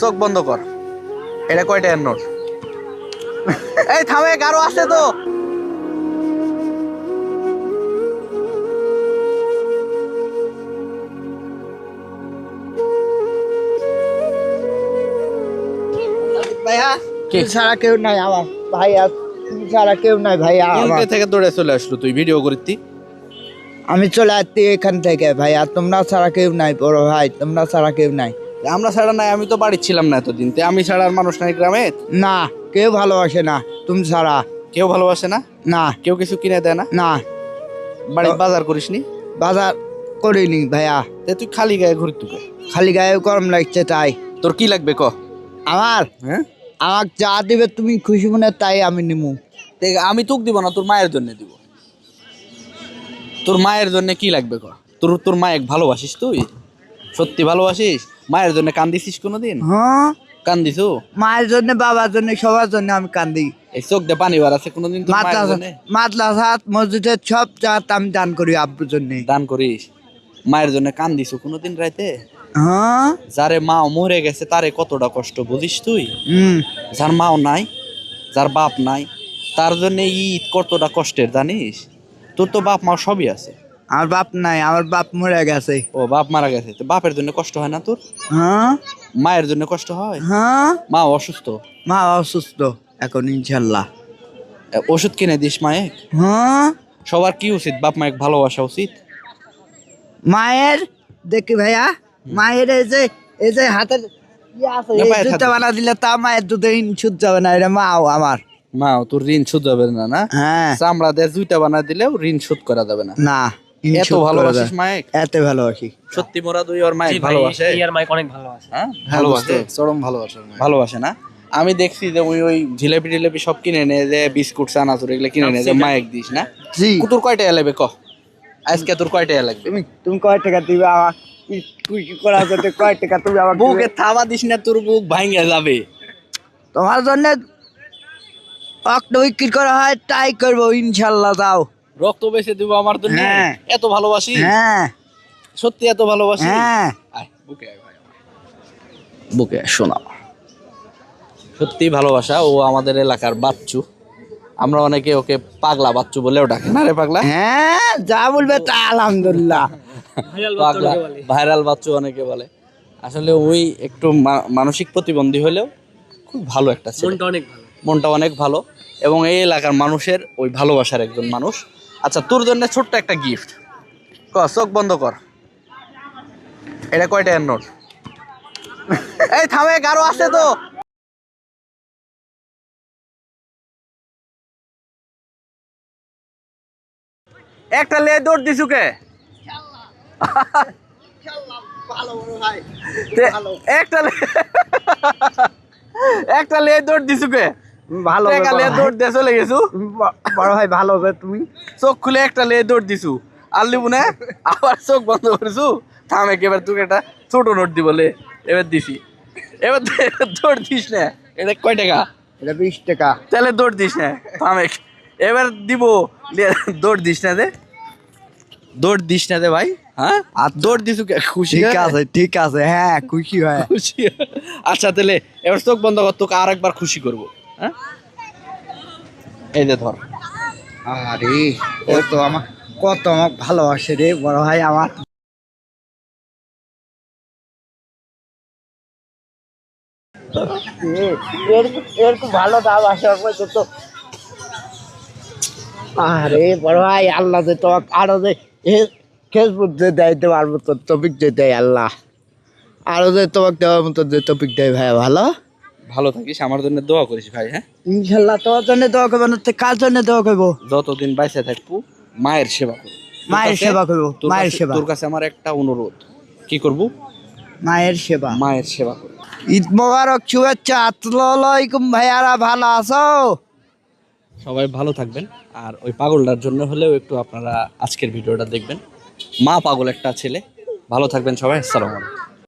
চোখ বন্ধ কর। এটা কয়টা এর নোট? এই থামে, কারো আছে তো? ভাইয়া তুই ছাড়া কেউ নাই আমার ভাইয়া, তুই ছাড়া কেউ নাই ভাইয়া আমার। থেকে দৌড়ে চলে আসলো তুই ভিডিও করতি? আমি চলে আসছি এখান থেকে ভাইয়া, তোমরা ছাড়া কেউ নাই বড় ভাই, তোমরা ছাড়া কেউ নাই। আমরা ছাড়া নাই, আমি তো বাড়ি ছিলাম না এতদিন। আমি ছাড়া আর মানুষ নাই গ্রামে? না, কেউ ভালোবাসে না তুমি ছাড়া। কেউ ভালোবাসে না? না। কেউ কিছু কিনে দেয় না? না। বাড়ি বাজার করিসনি? বাজার করিনি ভাইয়া। তুই খালি গায়ে ঘুরি? তোকে খালি গায়ে গরম লাগছে তাই। তোর কি লাগবে ক? আমার হ্যাঁ, আমাকে যা দিবে তুমি খুশি মনে তাই আমি নিমু। আমি তোকে দিব না, তোর মায়ের জন্য দিব। তোর মায়ের জন্য কি লাগবে ক? তোর মায়ের ভালোবাসিস তুই? সত্যি ভালোবাসিস? মায়ের জন্য কান্দিছিস কোনোদিন? হ্যাঁ কান্দিছো? মায়ের জন্য, বাবার জন্য, সবার জন্য আমি কান্দি। এই চোখ দিয়ে পানি বার আছে কোনোদিন তোর মায়ের জন্য? মাদ্রাসাত মসজিদের সব জাত আমি দান করি আব্বুর জন্য। দান করিস? মায়ের জন্য কান্দিছো কোনোদিন রাইতে? হ্যাঁ। যারে মা মরে গেছে তারে কতটা কষ্ট বুঝিস তুই? হুম। যার মাও নাই, যার বাপ নাই, তার জন্য ঈদ কতটা কষ্টের জানিস? তোর তো বাপ মা সবই আছে। আমার বাপ নাই, আমার বাপ মরে গেছে। ও, বাপ মারা গেছে, তো বাপের জন্য কষ্ট হয় না তোর? হ্যাঁ। মায়ের জন্য কষ্ট হয়? হ্যাঁ। মা অসুস্থ? মা অসুস্থ এখন ইনশাল্লাহ। ওষুধ কিনে দিস মায়ে? হ্যাঁ। সবার কি উচিত? বাপ মায়ের ভালোবাসা উচিত। মায়ের দেখি ভাইয়া, মায়ের এই যে হাতের জুতা বানা দিলে তা মায়ের দুধে সুদ যাবে না, এটা মাও আমার। মা তোর ঋণ শোধ হবে না? না, হ্যাঁ। চামড়া দিয়ে জুতা বানা দিলেও ঋণ শোধ করা যাবে না। না, এত ভালোবাসিস মায়ের? এত ভালোবাসি। সত্যি মোরা তুই ওর মায়ের ভালোবাসে? ইয়ার মাইক অনেক ভালোবাসে। হ্যাঁ, ভালোবাসে, চরম ভালোবাসে। ভালোবাসে না? আমি দেখছি যে ওই জিলেপি টিলেপি সব কিনে নে, যে বিস্কুট চানাচুর এগুলো কিনে নে, যে মায়ের দিস না? জি। তোর কয়টা লাগবে ক? আজকে তোর কয়টা লাগবে? তুমি কয় টাকা দিবে আমার? তুই কি করা করতে কয় টাকা তুমি আমার বুকে থাবা দিস না, তোর বুক ভাঙে যাবে। তোমার জন্য অক্ট বিক্রি করা হয় তাই করবো ইনশাল্লাহ। দাও রক্ত বেঁচে দিব আমার জন্য? হ্যাঁ। এত ভালোবাসি? হ্যাঁ। সত্যি এত ভালোবাসি? হ্যাঁ। আয় বুকে আয় ভাই, বুকে আয়, শোনা। সত্যি ভালোবাসা। ও আমাদের এলাকার বাচ্চু, আমরা অনেকে ওকে পাগলা বাচ্চু বলেও ডাকে না রে? পাগলা? হ্যাঁ, যা বলবে তা আলহামদুলিল্লাহ। পাগলা, ভাইরাল বাচ্চু অনেকে বলে। আসলে ওই একটু মানসিক প্রতিবন্ধী হলেও খুব ভালো একটা ছেলে। মনটা অনেক ভালো। মনটা অনেক ভালো এবং এই এলাকার মানুষের ওই ভালোবাসার একজন মানুষ। আচ্ছা, তোর জন্য ছোট্ট একটা গিফট। ক, চোখ বন্ধ কর। এটা কয়টা এর নোট? এই থামে, কারো আছে তো? একটা লে দৌড় দিছু কে? একটা লে দৌড় দিছু কে? ভালো লে দৌড় দিয়ে চলে গেছু। বড় ভাই, ভালো হবে তুমি। চোখ খুলে একটা লে দৌড় দিছু, আর লিবু না, আবার চোখ বন্ধ করেছু। থামে, এবার তোকে একটা ছোট নোট দিব লে। এবার দিছি, এবার দৌড় দিস না। এটা কয় টাকা? এটা 20 টাকা। তাহলে দৌড় দিস না, থামে। এবার দিব, দৌড় দিস না দে, দৌড় দিস না দে ভাই। হ্যাঁ, আর দৌড় দিছু কে? খুশি? ঠিক আছে, ঠিক আছে, হ্যাঁ খুশি হয়। খুশি। আচ্ছা তাহলে এবার চোখ বন্ধ কর, তোকে আর একবার খুশি করবো। হ্যাঁ, এই যে ধর। আরে কত আমার ভালোবাসে রে বড় ভাই আমার। এরকম ভালো দাম আসার পর তো আরে বড় ভাই, আল্লাহ যে তোমাকে আরো যে ফেসবুক যে দেয় দেওয়ার মতো টপিক যে দেয় আল্লাহ, আরো যে তোমাকে দেওয়ার মতো যে টপিক দেয় ভাই, ভালো ভালো থাকিস, আমার জন্য দোয়া করিস ভাই। হ্যাঁ, ইনশাল্লাহ তোমার জন্য দোয়া করবো না তো কার জন্য দোয়া করবো? যতদিন বাইসে থাকবো মায়ের সেবা করবো। মায়ের সেবা করবো। মায়ের সেবা। তোর কাছে আমার একটা অনুরোধ। কি করবো? মায়ের সেবা। মায়ের সেবা করবো। ঈদ মোবারক, শুভেচ্ছা। আসসালামু আলাইকুম ভাইয়ারা, ভালো আছো? সবাই ভালো থাকবেন। আর ওই পাগলটার জন্য হলেও একটু আপনারা আজকের ভিডিওটা দেখবেন। মা পাগল একটা ছেলে। ভালো থাকবেন সবাই। আসসালামু আলাইকুম।